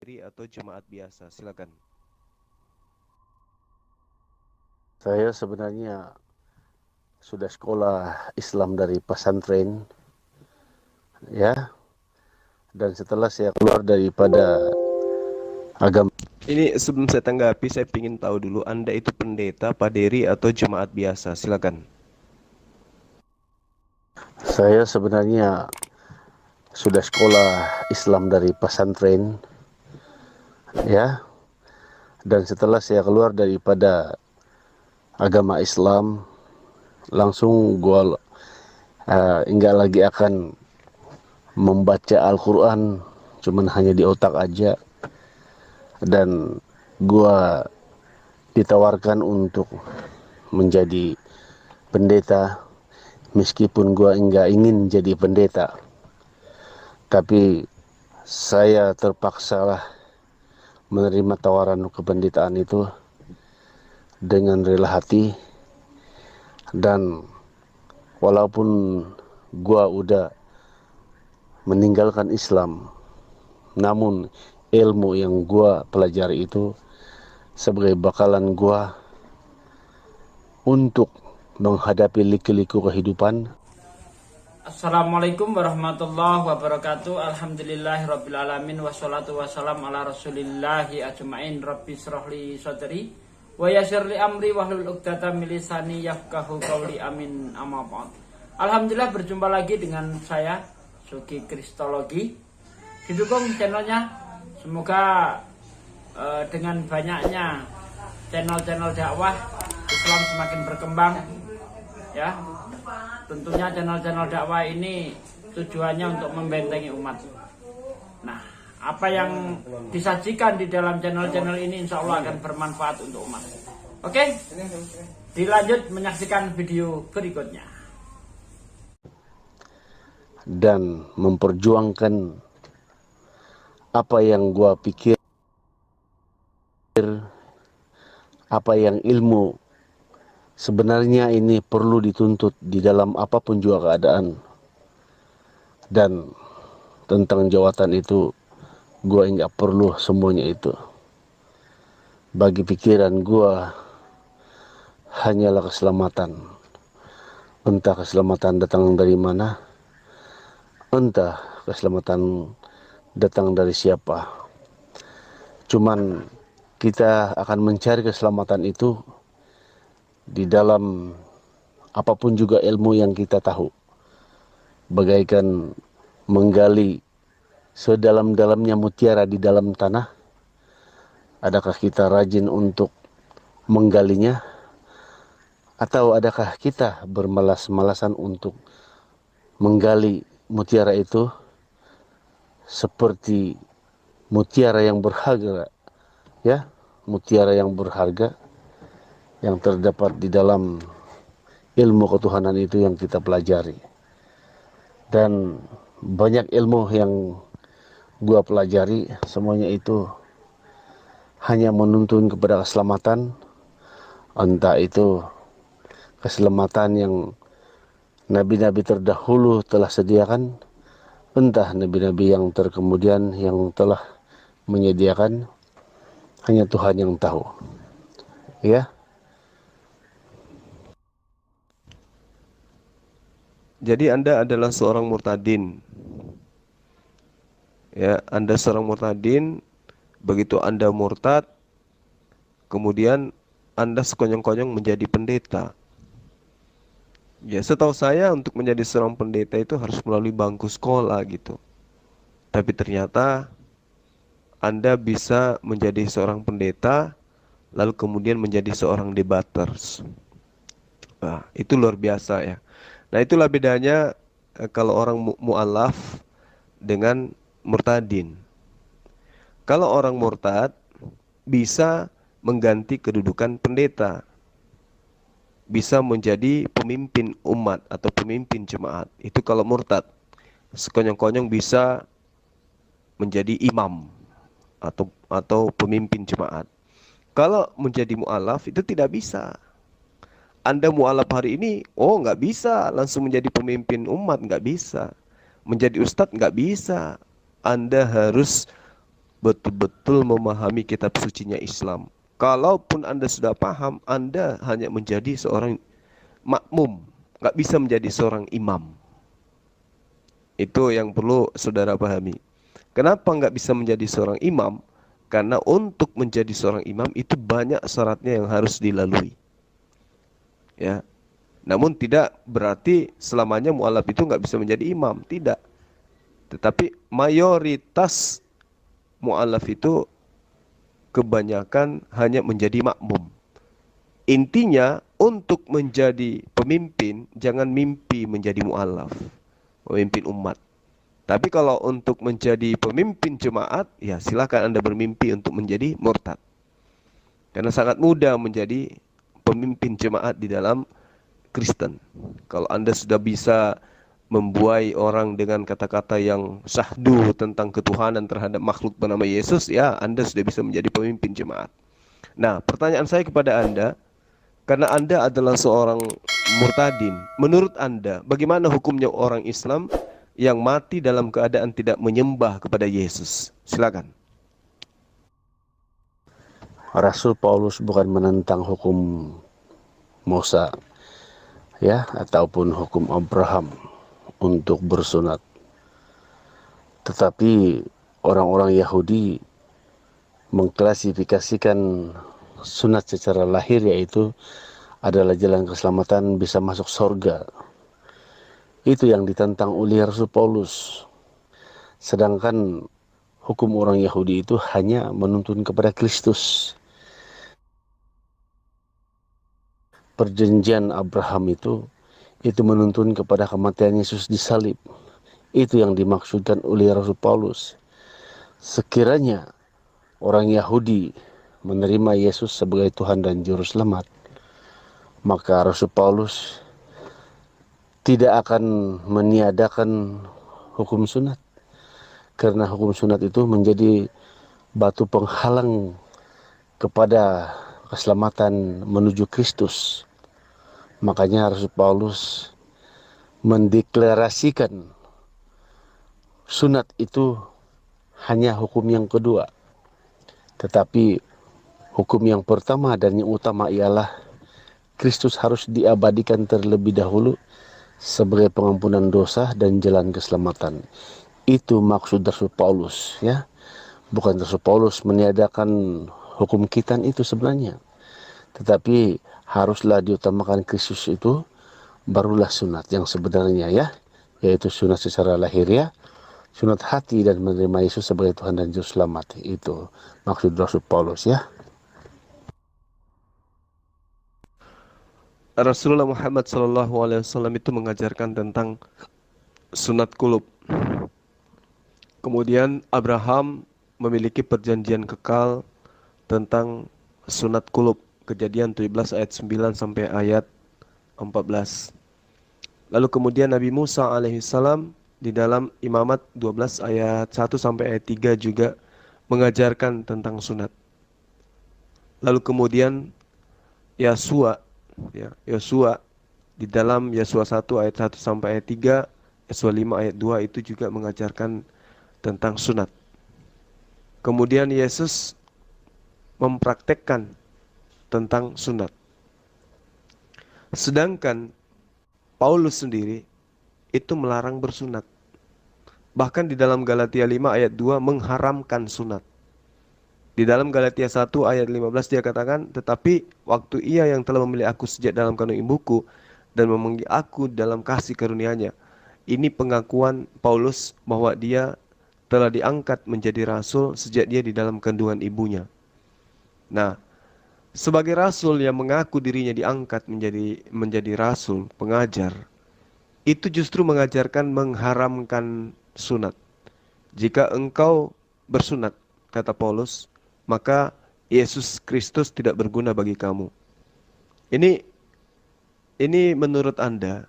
atau jemaat biasa? Silakan. Saya sebenarnya sudah sekolah Islam dari pesantren, ya. Dan setelah saya keluar daripada agama, Ini sebelum saya tanggapi, saya ingin tahu dulu Anda itu pendeta, paderi atau jemaat biasa? Silakan. saya sebenarnya sudah sekolah Islam dari pesantren, ya. Dan setelah saya keluar daripada agama Islam, langsung gua enggak lagi akan membaca Al-Quran, cuman hanya di otak aja. Dan gua ditawarkan untuk menjadi pendeta, meskipun gua enggak ingin jadi pendeta, tapi saya terpaksalah menerima tawaran kependetaan itu dengan rela hati. Dan walaupun gua udah meninggalkan Islam, namun ilmu yang gua pelajari itu sebagai bakalan gua untuk menghadapi liku-liku kehidupan. Assalamualaikum warahmatullahi wabarakatuh. Alhamdulillahirabbil alamin wassalatu wassalam ala rasulillahi ajmain. Rabbi shrahli sadri wa yassirli amri wahlul 'uqdatam min lisani yafqahu qawli. Amin. Amma ba'd. Alhamdulillah berjumpa lagi dengan saya Sugi Kristologi. Didukung channelnya. Semoga dengan banyaknya channel-channel dakwah Islam semakin berkembang, ya. Tentunya channel-channel dakwah ini tujuannya untuk membentengi umat. Nah, apa yang disajikan di dalam channel-channel ini insya Allah akan bermanfaat untuk umat. Oke, dilanjut menyaksikan video berikutnya. Dan memperjuangkan apa yang gua pikir, apa yang ilmu sebenarnya ini perlu dituntut di dalam apapun juga keadaan. Dan tentang jawatan itu, gua enggak perlu semuanya itu. Bagi pikiran gua hanyalah keselamatan. Entah keselamatan datang dari mana, entah keselamatan datang dari siapa. Cuman kita akan mencari keselamatan itu di dalam apapun juga ilmu yang kita tahu. Bagaikan menggali sedalam-dalamnya mutiara di dalam tanah, adakah kita rajin untuk menggalinya? Atau adakah kita bermalas-malasan untuk menggali mutiara itu seperti mutiara yang berharga, ya, mutiara yang berharga yang terdapat di dalam ilmu ketuhanan itu yang kita pelajari. Dan banyak ilmu yang gua pelajari, semuanya itu hanya menuntun kepada keselamatan. Entah itu keselamatan yang nabi-nabi terdahulu telah sediakan, entah nabi-nabi yang terkemudian yang telah menyediakan, hanya Tuhan yang tahu. Ya, Jadi Anda adalah seorang murtadin. Ya, Anda seorang murtadin. Begitu Anda murtad, kemudian Anda sekonyong-konyong menjadi pendeta. Ya, setahu saya untuk menjadi seorang pendeta itu harus melalui bangku sekolah gitu. Tapi ternyata Anda bisa menjadi seorang pendeta, lalu kemudian menjadi seorang debaters. Nah, itu luar biasa ya. Nah, itulah bedanya kalau orang mu'alaf dengan murtadin. Kalau orang murtad bisa mengganti kedudukan pendeta, bisa menjadi pemimpin umat atau pemimpin jemaat. Itu kalau murtad. Sekonyong-konyong bisa menjadi imam atau pemimpin jemaat. Kalau menjadi mu'alaf itu tidak bisa. Anda mu'alaf hari ini, oh nggak bisa langsung menjadi pemimpin umat, nggak bisa. Menjadi ustadz nggak bisa. Anda harus betul-betul memahami kitab sucinya Islam. Kalaupun Anda sudah paham, Anda hanya menjadi seorang makmum, nggak bisa menjadi seorang imam. Itu yang perlu saudara pahami. Kenapa nggak bisa menjadi seorang imam? Karena untuk menjadi seorang imam itu banyak syaratnya yang harus dilalui. Ya, namun tidak berarti selamanya mualaf itu nggak bisa menjadi imam, tidak. Tetapi mayoritas mualaf itu kebanyakan hanya menjadi makmum. Intinya untuk menjadi pemimpin jangan mimpi menjadi mualaf, pemimpin umat. Tapi kalau untuk menjadi pemimpin jemaat, ya silakan Anda bermimpi untuk menjadi murtad. Karena sangat mudah menjadi pemimpin jemaat di dalam Kristen. Kalau Anda sudah bisa membuai orang dengan kata-kata yang syahdu tentang ketuhanan terhadap makhluk bernama Yesus, ya Anda sudah bisa menjadi pemimpin jemaat. Nah, pertanyaan saya kepada Anda, karena Anda adalah seorang murtadin, menurut Anda bagaimana hukumnya orang Islam yang mati dalam keadaan tidak menyembah kepada Yesus? Silakan. Rasul Paulus bukan menentang hukum Musa, ya, ataupun hukum Abraham untuk bersunat. Tetapi orang-orang Yahudi mengklasifikasikan sunat secara lahir, yaitu adalah jalan keselamatan, bisa masuk surga. Itu yang ditentang oleh Rasul Paulus. Sedangkan hukum orang Yahudi itu hanya menuntun kepada Kristus. Perjanjian Abraham itu menuntun kepada kematian Yesus di salib. Itu yang dimaksudkan oleh Rasul Paulus. Sekiranya orang Yahudi menerima Yesus sebagai Tuhan dan Juru Selamat, maka Rasul Paulus tidak akan meniadakan hukum sunat. Karena hukum sunat itu menjadi batu penghalang kepada keselamatan menuju Kristus. Makanya Rasul Paulus mendeklarasikan sunat itu hanya hukum yang kedua. Tetapi hukum yang pertama dan yang utama ialah Kristus harus diabadikan terlebih dahulu sebagai pengampunan dosa dan jalan keselamatan. Itu maksud Rasul Paulus, ya. Bukan Rasul Paulus meniadakan hukum khitan itu sebenarnya. Tetapi haruslah diutamakan Kristus itu, barulah sunat yang sebenarnya, ya. Yaitu sunat secara lahiriah, sunat hati dan menerima Yesus sebagai Tuhan dan Juru Selamat. Itu maksud Rasul Paulus, ya. Rasulullah Muhammad SAW itu mengajarkan tentang sunat kulub. Kemudian Abraham memiliki perjanjian kekal tentang sunat kulub. Kejadian 17 ayat 9 sampai ayat 14. Lalu kemudian Nabi Musa alaihissalam di dalam Imamat 12 ayat 1 sampai ayat 3 juga mengajarkan tentang sunat. Lalu kemudian Yosua di dalam Yosua 1 ayat 1 sampai ayat 3, Yosua 5 ayat 2 itu juga mengajarkan tentang sunat. Kemudian Yesus mempraktekkan tentang sunat. Sedangkan Paulus sendiri itu melarang bersunat. Bahkan di dalam Galatia 5 ayat 2 mengharamkan sunat. Di dalam Galatia 1 ayat 15 dia katakan, tetapi waktu ia yang telah memilih aku sejak dalam kandung ibuku dan memanggil aku dalam kasih karunia-Nya. Ini pengakuan Paulus bahwa dia telah diangkat menjadi rasul sejak dia di dalam kandungan ibunya. Nah, sebagai rasul yang mengaku dirinya diangkat menjadi rasul, pengajar, itu justru mengajarkan mengharamkan sunat. Jika engkau bersunat, kata Paulus, maka Yesus Kristus tidak berguna bagi kamu. Ini menurut Anda,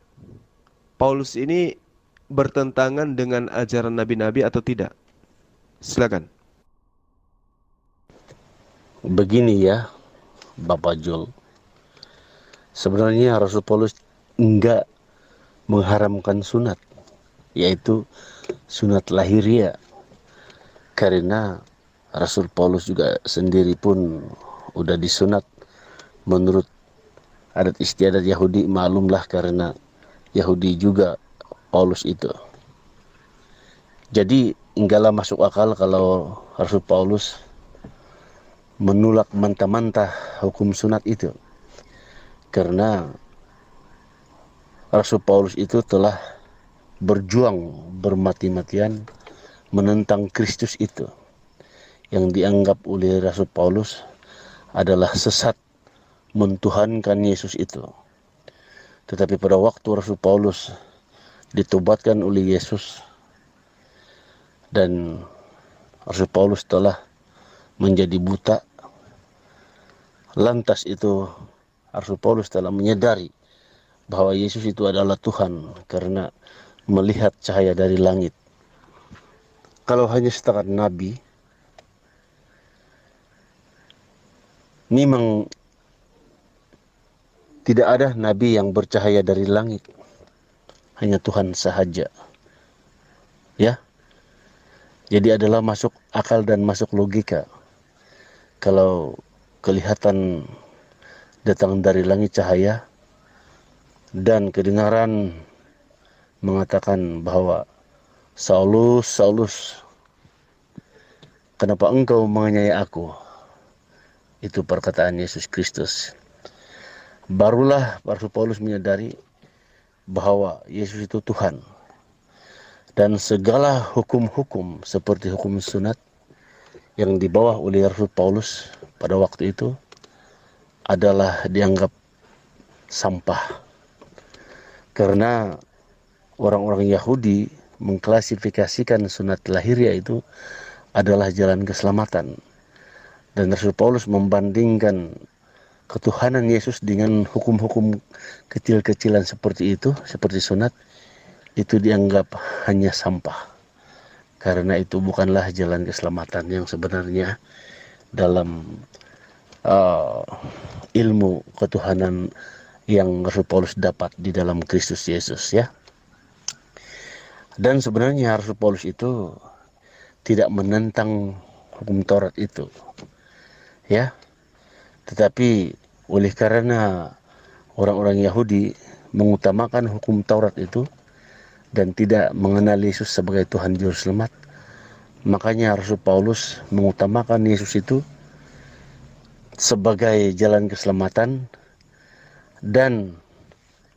Paulus ini bertentangan dengan ajaran nabi-nabi atau tidak? Silakan. Begini ya, Bapak Jul. Sebenarnya Rasul Paulus enggak mengharamkan sunat, yaitu sunat lahiriah. Karena Rasul Paulus juga sendiri pun udah disunat menurut adat istiadat Yahudi, maklumlah karena Yahudi juga Paulus itu. Jadi enggaklah masuk akal kalau Rasul Paulus menolak mentah-mentah hukum sunat itu. Karena Rasul Paulus itu telah berjuang bermati-matian menentang Kristus itu, yang dianggap oleh Rasul Paulus adalah sesat, mentuhankan Yesus itu. Tetapi pada waktu Rasul Paulus ditobatkan oleh Yesus dan Rasul Paulus telah menjadi buta, lantas itu Rasul Paulus telah menyadari bahwa Yesus itu adalah Tuhan karena melihat cahaya dari langit. Kalau hanya setakat nabi, memang tidak ada nabi yang bercahaya dari langit, hanya Tuhan sahaja. Ya, jadi adalah masuk akal dan masuk logika kalau kelihatan datang dari langit cahaya dan kedengaran mengatakan bahwa Saulus, Saulus, kenapa engkau menganiaya aku? Itu perkataan Yesus Kristus. Barulah Rasul Paulus menyadari bahwa Yesus itu Tuhan. Dan segala hukum-hukum seperti hukum sunat yang dibawa oleh Rasul Paulus pada waktu itu adalah dianggap sampah. Karena orang-orang Yahudi mengklasifikasikan sunat lahiriah itu adalah jalan keselamatan. Dan Rasul Paulus membandingkan ketuhanan Yesus dengan hukum-hukum kecil-kecilan seperti itu, seperti sunat, itu dianggap hanya sampah. Karena itu bukanlah jalan keselamatan yang sebenarnya dalam ilmu ketuhanan yang Rasul Paulus dapat di dalam Kristus Yesus, ya. Dan sebenarnya Rasul Paulus itu tidak menentang hukum Taurat itu, ya. Tetapi oleh karena orang-orang Yahudi mengutamakan hukum Taurat itu dan tidak mengenal Yesus sebagai Tuhan Juru Selamat, makanya Rasul Paulus mengutamakan Yesus itu sebagai jalan keselamatan, dan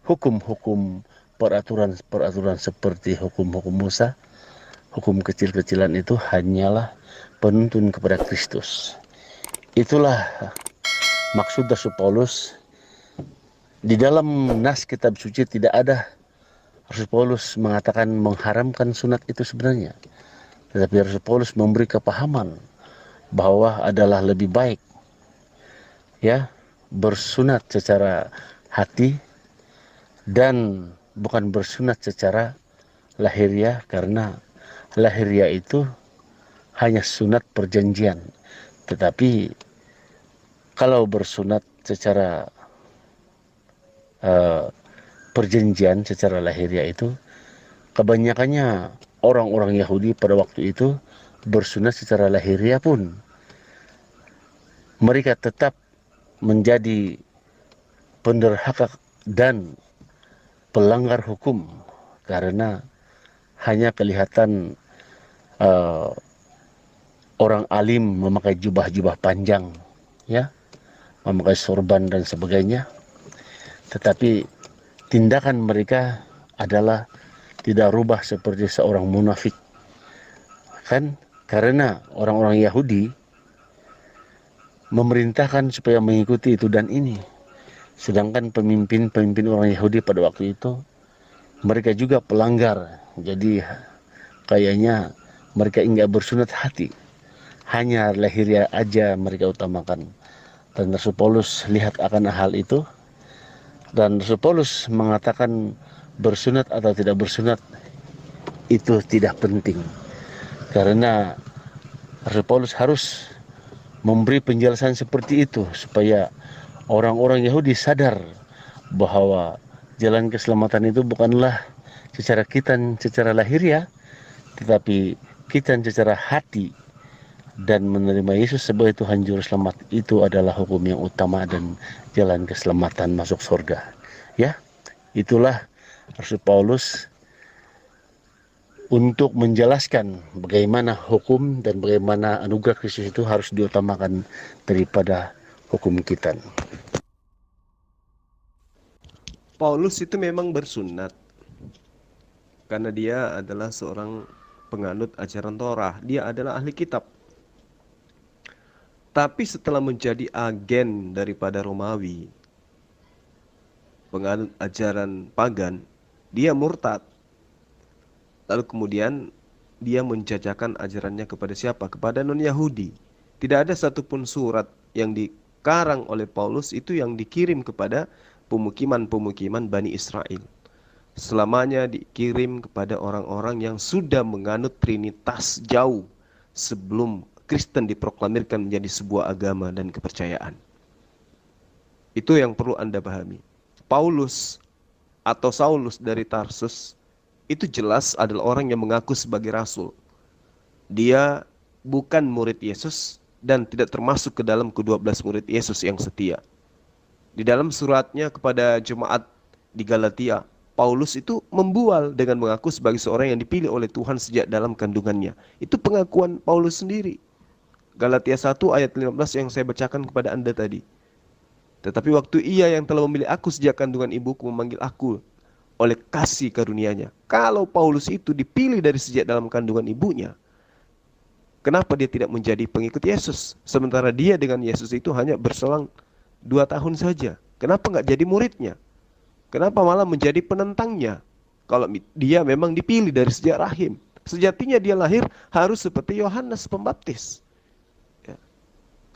hukum-hukum peraturan-peraturan seperti hukum-hukum Musa, hukum kecil-kecilan itu hanyalah penuntun kepada Kristus. Itulah maksud Rasul Paulus. Di dalam nas kitab suci tidak ada Rasul Paulus mengatakan mengharamkan sunat itu sebenarnya. Tetapi Rasul Paulus memberi kepahaman bahwa adalah lebih baik, ya, bersunat secara hati dan bukan bersunat secara lahiriah, karena lahiriah itu hanya sunat perjanjian. Tetapi kalau bersunat secara perjanjian secara lahiriah itu, kebanyakannya orang-orang Yahudi pada waktu itu bersunat secara lahiriah pun mereka tetap menjadi penderhaka dan pelanggar hukum, karena hanya kelihatan orang alim memakai jubah-jubah panjang, ya, memakai sorban dan sebagainya. Tetapi tindakan mereka adalah tidak rubah seperti seorang munafik, kan? Karena orang-orang Yahudi memerintahkan supaya mengikuti itu dan ini. Sedangkan pemimpin-pemimpin orang Yahudi pada waktu itu, mereka juga pelanggar. Jadi kayaknya mereka enggak bersunat hati, hanya lahiriah aja mereka utamakan. Dan Rasul Paulus lihat akan hal itu, dan Rasul Paulus mengatakan bersunat atau tidak bersunat itu tidak penting, karena Rasul Paulus harus memberi penjelasan seperti itu supaya orang-orang Yahudi sadar bahwa jalan keselamatan itu bukanlah secara lahiriah, tetapi secara hati dan menerima Yesus sebagai Tuhan Juru Selamat itu adalah hukum yang utama dan jalan keselamatan masuk surga. Ya, itulah Rasul Paulus untuk menjelaskan bagaimana hukum dan bagaimana anugerah Kristus itu harus diutamakan daripada hukum kita. Paulus itu memang bersunat karena dia adalah seorang penganut ajaran Torah. Dia adalah ahli kitab. Tapi setelah menjadi agen daripada Romawi, penganut ajaran pagan, dia murtad. Lalu kemudian dia menjajakan ajarannya kepada siapa? Kepada non-Yahudi. Tidak ada satupun surat yang dikarang oleh Paulus itu yang dikirim kepada pemukiman-pemukiman Bani Israel. Selamanya dikirim kepada orang-orang yang sudah menganut Trinitas jauh sebelum Kristen diproklamirkan menjadi sebuah agama dan kepercayaan. Itu yang perlu Anda pahami. Paulus atau Saulus dari Tarsus itu jelas adalah orang yang mengaku sebagai rasul. Dia bukan murid Yesus dan tidak termasuk ke dalam ke-12 murid Yesus yang setia. Di dalam suratnya kepada jemaat di Galatia, Paulus itu membual dengan mengaku sebagai seorang yang dipilih oleh Tuhan sejak dalam kandungannya. Itu pengakuan Paulus sendiri. Galatia 1 ayat 15 yang saya bacakan kepada Anda tadi. Tetapi waktu ia yang telah memilih aku sejak kandungan ibuku memanggil aku oleh kasih karunia-Nya. Kalau Paulus itu dipilih dari sejak dalam kandungan ibunya, kenapa dia tidak menjadi pengikut Yesus? Sementara dia dengan Yesus itu hanya berselang 2 tahun saja. Kenapa nggak jadi muridnya? Kenapa malah menjadi penentangnya? Kalau dia memang dipilih dari sejak rahim. Sejatinya dia lahir harus seperti Yohanes Pembaptis.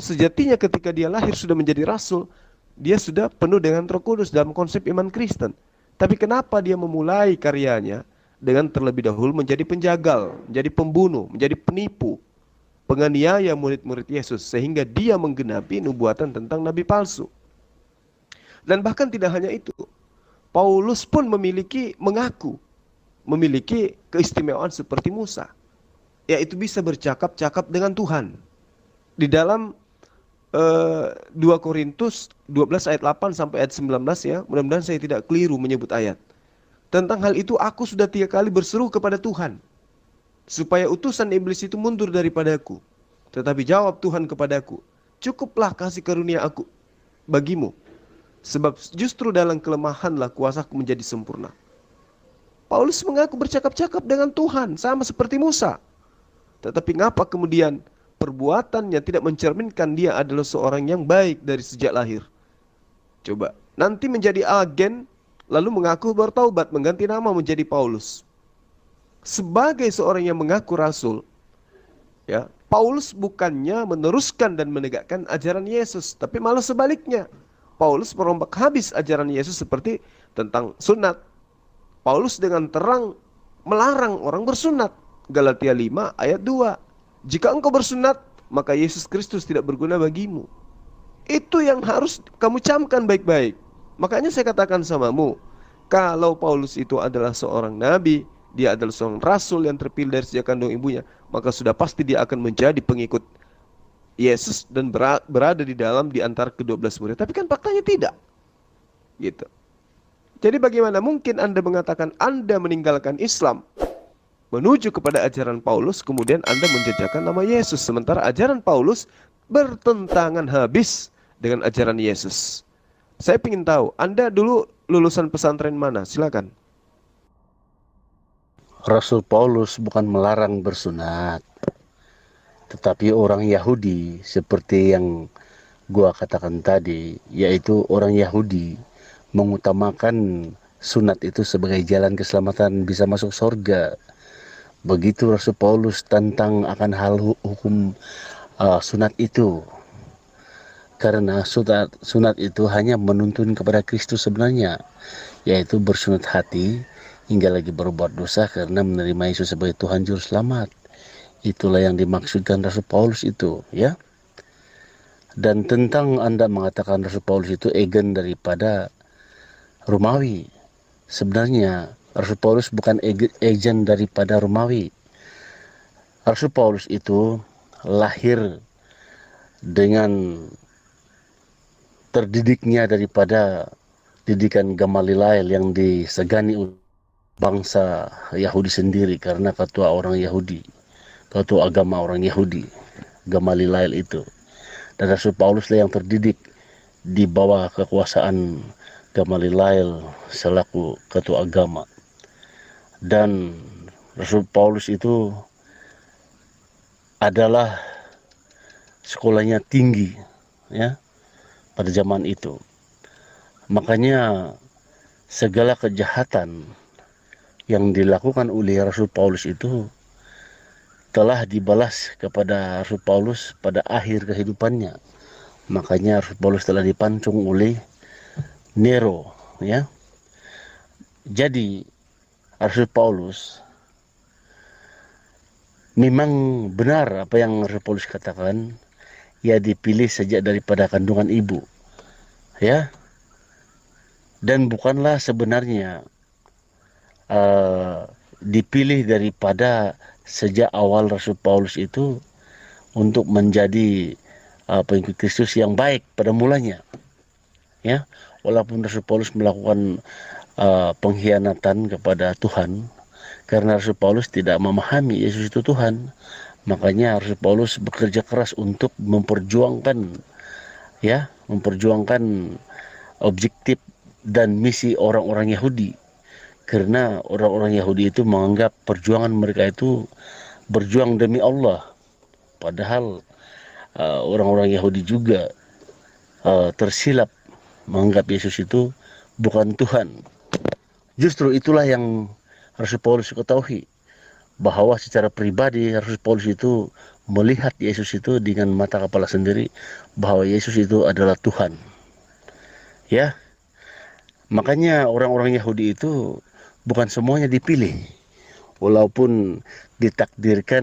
Sejatinya ketika dia lahir sudah menjadi rasul, dia sudah penuh dengan Roh Kudus dalam konsep iman Kristen. Tapi kenapa dia memulai karyanya dengan terlebih dahulu menjadi penjagal, menjadi pembunuh, menjadi penipu, penganiaya murid-murid Yesus, sehingga dia menggenapi nubuatan tentang nabi palsu. Dan bahkan tidak hanya itu, Paulus pun mengaku memiliki keistimewaan seperti Musa, yaitu bisa bercakap-cakap dengan Tuhan. Di dalam 2 Korintus 12 ayat 8 sampai ayat 19 ya, mudah-mudahan saya tidak keliru menyebut ayat. Tentang hal itu aku sudah 3 kali berseru kepada Tuhan, supaya utusan iblis itu mundur daripadaku. Tetapi jawab Tuhan kepadaku, cukuplah kasih karunia aku bagimu, sebab justru dalam kelemahanlah kuasaku menjadi sempurna. Paulus mengaku bercakap-cakap dengan Tuhan, sama seperti Musa. Tetapi ngapa kemudian perbuatannya tidak mencerminkan dia adalah seorang yang baik dari sejak lahir? Coba, nanti menjadi agen, lalu mengaku bertaubat, mengganti nama menjadi Paulus. Sebagai seorang yang mengaku rasul, ya, Paulus bukannya meneruskan dan menegakkan ajaran Yesus, tapi malah sebaliknya. Paulus merombak habis ajaran Yesus seperti tentang sunat. Paulus dengan terang melarang orang bersunat. Galatia 5 ayat 2. Jika engkau bersunat, maka Yesus Kristus tidak berguna bagimu. Itu yang harus kamu camkan baik-baik. Makanya saya katakan samamu, kalau Paulus itu adalah seorang nabi, dia adalah seorang rasul yang terpilih dari sejak kandung ibunya, maka sudah pasti dia akan menjadi pengikut Yesus dan berada di antara ke-12 murid. Tapi kan faktanya tidak. Gitu. Jadi bagaimana mungkin Anda mengatakan Anda meninggalkan Islam menuju kepada ajaran Paulus, kemudian Anda menjajakan nama Yesus, sementara ajaran Paulus bertentangan habis dengan ajaran Yesus. Saya ingin tahu, Anda dulu lulusan pesantren mana? Silakan. Rasul Paulus bukan melarang bersunat, tetapi orang Yahudi seperti yang gua katakan tadi, yaitu orang Yahudi mengutamakan sunat itu sebagai jalan keselamatan bisa masuk surga. Begitu Rasul Paulus tentang akan hal hukum sunat itu. Karena sunat itu hanya menuntun kepada Kristus sebenarnya, yaitu bersunat hati hingga lagi berbuat dosa karena menerima Yesus sebagai Tuhan Juru Selamat. Itulah yang dimaksudkan Rasul Paulus itu, ya. Dan tentang Anda mengatakan Rasul Paulus itu agen daripada Romawi, sebenarnya Rasul Paulus bukan agen daripada Romawi. Rasul Paulus itu lahir dengan terdidiknya daripada didikan Gamaliel yang disegani bangsa Yahudi sendiri karena ketua orang Yahudi, ketua agama orang Yahudi, Gamaliel itu. Dan Rasul Paulus lah yang terdidik di bawah kekuasaan Gamaliel selaku ketua agama. Dan Rasul Paulus itu adalah sekolahnya tinggi, ya, pada zaman itu. Makanya segala kejahatan yang dilakukan oleh Rasul Paulus itu telah dibalas kepada Rasul Paulus pada akhir kehidupannya. Makanya Rasul Paulus telah dipancung oleh Nero, ya. Jadi Rasul Paulus memang benar apa yang Rasul Paulus katakan, ia dipilih sejak daripada kandungan ibu, ya. Dan bukanlah sebenarnya dipilih daripada sejak awal Rasul Paulus itu untuk menjadi pengikut Kristus yang baik pada mulanya, ya. Walaupun Rasul Paulus melakukan pengkhianatan kepada Tuhan karena Rasul Paulus tidak memahami Yesus itu Tuhan, makanya Rasul Paulus bekerja keras untuk memperjuangkan, ya, memperjuangkan objektif dan misi orang-orang Yahudi. Karena orang-orang Yahudi itu menganggap perjuangan mereka itu berjuang demi Allah. Padahal orang-orang Yahudi juga tersilap menganggap Yesus itu bukan Tuhan. Justru itulah yang Rasul Paulus ketahui, bahwa secara pribadi Rasul Paulus itu melihat Yesus itu dengan mata kepala sendiri, bahwa Yesus itu adalah Tuhan. Ya, makanya orang-orang Yahudi itu bukan semuanya dipilih, walaupun ditakdirkan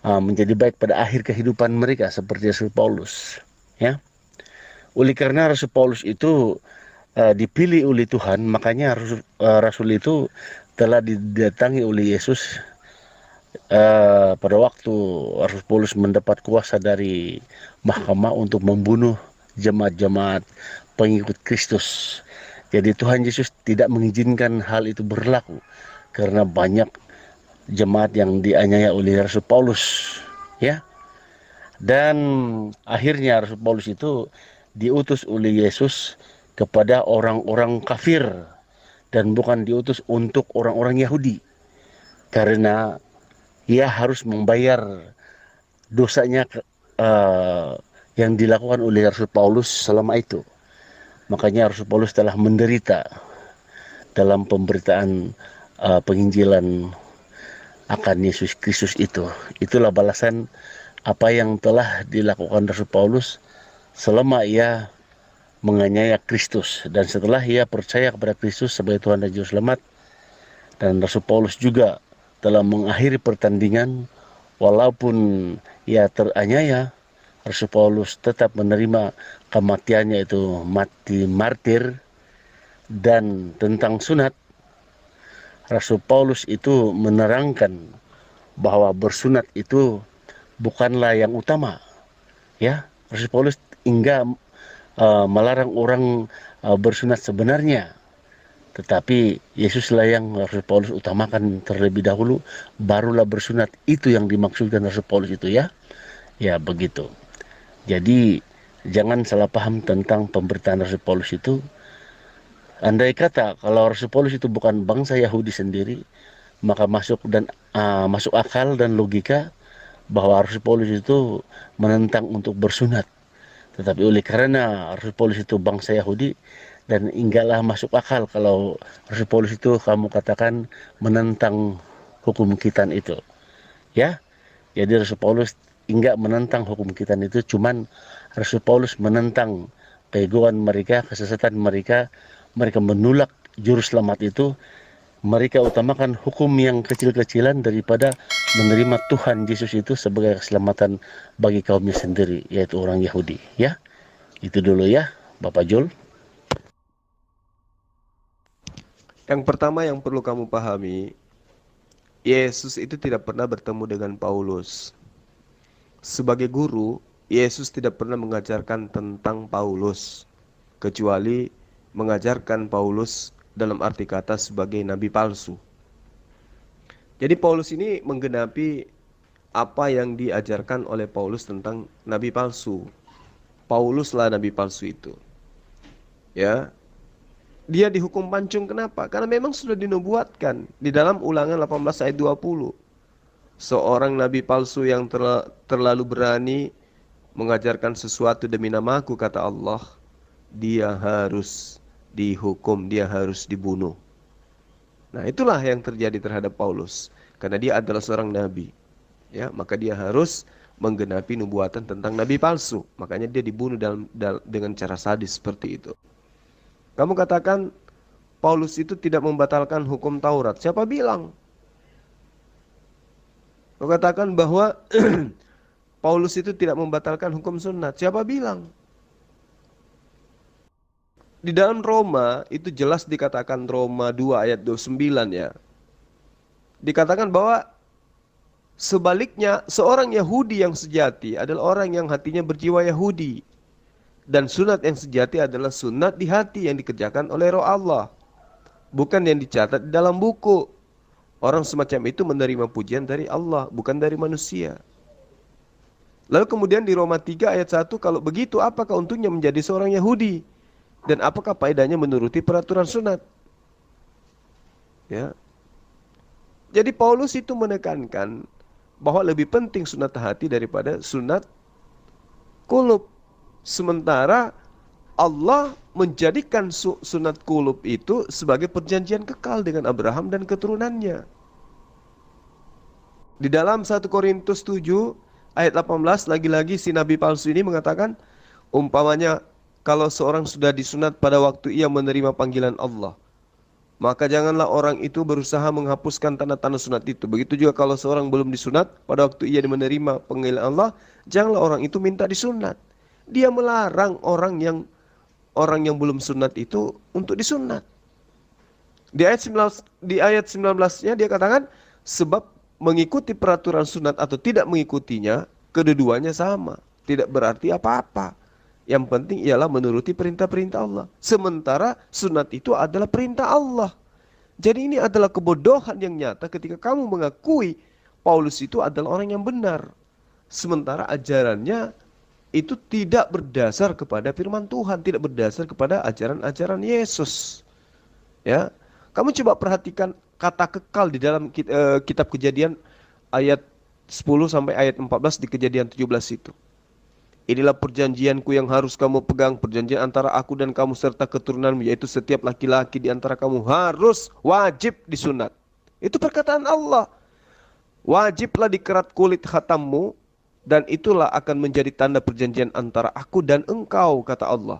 menjadi baik pada akhir kehidupan mereka seperti Rasul Paulus, ya. Oleh karena Rasul Paulus itu dipilih oleh Tuhan, makanya Rasul itu telah didatangi oleh Yesus pada waktu Rasul Paulus mendapat kuasa dari mahkamah untuk membunuh jemaat-jemaat pengikut Kristus. Jadi Tuhan Yesus tidak mengizinkan hal itu berlaku karena banyak jemaat yang dianiaya oleh Rasul Paulus, ya. Dan akhirnya Rasul Paulus itu diutus oleh Yesus kepada orang-orang kafir dan bukan diutus untuk orang-orang Yahudi, karena ia harus membayar dosanya yang dilakukan oleh Rasul Paulus selama itu. Makanya Rasul Paulus telah menderita dalam pemberitaan penginjilan akan Yesus Kristus itu. Itulah balasan apa yang telah dilakukan Rasul Paulus selama ia menganiaya Kristus dan setelah ia percaya kepada Kristus sebagai Tuhan dan Juru Selamat. Dan Rasul Paulus juga telah mengakhiri pertandingan walaupun ia teraniaya. Rasul Paulus tetap menerima kematiannya, itu mati martir. Dan tentang sunat, Rasul Paulus itu menerangkan bahwa bersunat itu bukanlah yang utama, ya. Rasul Paulus hingga melarang orang bersunat sebenarnya, tetapi Yesuslah yang Rasul Paulus utamakan terlebih dahulu, barulah bersunat. Itu yang dimaksudkan Rasul Paulus itu, ya. Ya, begitu. Jadi jangan salah paham tentang pemberitaan Rasul Paulus itu. Andai kata kalau Rasul Paulus itu bukan bangsa Yahudi sendiri, maka masuk akal dan logika bahwa Rasul Paulus itu menentang untuk bersunat. Tetapi oleh karena Rasul Paulus itu bangsa Yahudi, dan enggaklah masuk akal kalau Rasul Paulus itu kamu katakan menentang hukum khitan itu, ya. Jadi Rasul Paulus enggak menentang hukum khitan itu, cuman Rasul Paulus menentang keegoan mereka, kesesatan mereka. Mereka menolak juru selamat itu. Mereka utamakan hukum yang kecil-kecilan daripada menerima Tuhan Yesus itu sebagai keselamatan bagi kaumnya sendiri, yaitu orang Yahudi, ya. Itu dulu, ya, Bapak Jul. Yang pertama yang perlu kamu pahami, Yesus itu tidak pernah bertemu dengan Paulus. sebagai guru, Yesus tidak pernah mengajarkan tentang Paulus, kecuali mengajarkan Paulus dalam arti kata sebagai nabi palsu. Jadi Paulus ini menggenapi apa yang diajarkan oleh Paulus tentang nabi palsu. Pauluslah nabi palsu itu. Ya. Dia dihukum pancung, kenapa? Karena memang sudah dinubuatkan di dalam Ulangan 18 ayat 20. Seorang nabi palsu yang terlalu berani mengajarkan sesuatu demi namaku, kata Allah, dia harus dihukum, dia harus dibunuh. Nah, itulah yang terjadi terhadap Paulus. Karena dia adalah seorang nabi. Ya, maka dia harus menggenapi nubuatan tentang nabi palsu. Makanya dia dibunuh dengan cara sadis seperti itu. Kamu katakan Paulus itu tidak membatalkan hukum Taurat. Siapa bilang? Kau katakan bahwa Paulus itu tidak membatalkan hukum sunat. Siapa bilang? Di dalam Roma itu jelas dikatakan, Roma 2 ayat 29 ya. Dikatakan bahwa sebaliknya seorang Yahudi yang sejati adalah orang yang hatinya berjiwa Yahudi. Dan sunat yang sejati adalah sunat di hati yang dikerjakan oleh Roh Allah, bukan yang dicatat di dalam buku. Orang semacam itu menerima pujian dari Allah, bukan dari manusia. Lalu kemudian di Roma 3 ayat 1, kalau begitu apakah untungnya menjadi seorang Yahudi? Dan apakah faedahnya menuruti peraturan sunat? Ya. Jadi Paulus itu menekankan bahwa lebih penting sunat hati daripada sunat kulub. Sementara Allah menjadikan sunat kulub itu sebagai perjanjian kekal dengan Abraham dan keturunannya. Di dalam 1 Korintus 7 ayat 18, lagi-lagi si nabi palsu ini mengatakan, umpamanya kalau seorang sudah disunat pada waktu ia menerima panggilan Allah, maka janganlah orang itu berusaha menghapuskan tanda-tanda sunat itu. Begitu juga kalau seorang belum disunat pada waktu ia menerima panggilan Allah, janganlah orang itu minta disunat. Dia melarang orang yang belum sunat itu untuk disunat. Di ayat 19-nya dia katakan, sebab mengikuti peraturan sunat atau tidak mengikutinya, kedua-duanya sama, tidak berarti apa-apa. Yang penting ialah menuruti perintah-perintah Allah. Sementara sunat itu adalah perintah Allah. Jadi ini adalah kebodohan yang nyata ketika kamu mengakui Paulus itu adalah orang yang benar, sementara ajarannya itu tidak berdasar kepada firman Tuhan, tidak berdasar kepada ajaran-ajaran Yesus. Ya, kamu coba perhatikan kata kekal di dalam kitab Kejadian ayat 10 sampai ayat 14 di Kejadian 17 itu. Inilah perjanjianku yang harus kamu pegang, perjanjian antara aku dan kamu serta keturunanmu, yaitu setiap laki-laki di antara kamu harus wajib disunat. Itu perkataan Allah. Wajiblah dikerat kulit khatammu, dan itulah akan menjadi tanda perjanjian antara aku dan engkau, kata Allah.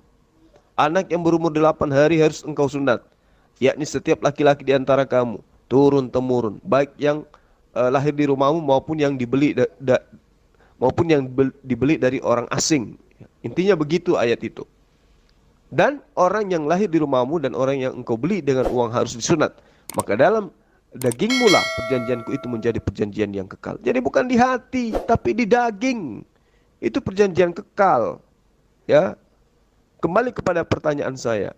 Anak yang berumur 8 hari harus engkau sunat, yakni setiap laki-laki di antara kamu, turun-temurun, baik yang lahir di rumahmu maupun yang dibeli dari orang asing. Intinya begitu ayat itu. Dan orang yang lahir di rumahmu dan orang yang engkau beli dengan uang harus disunat. Maka dalam dagingmu lah perjanjianku itu menjadi perjanjian yang kekal. Jadi bukan di hati, tapi di daging. Itu perjanjian kekal. Ya. Kembali kepada pertanyaan saya.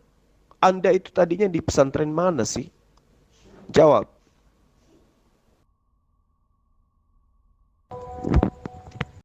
Anda itu tadinya di pesantren mana sih? Jawab.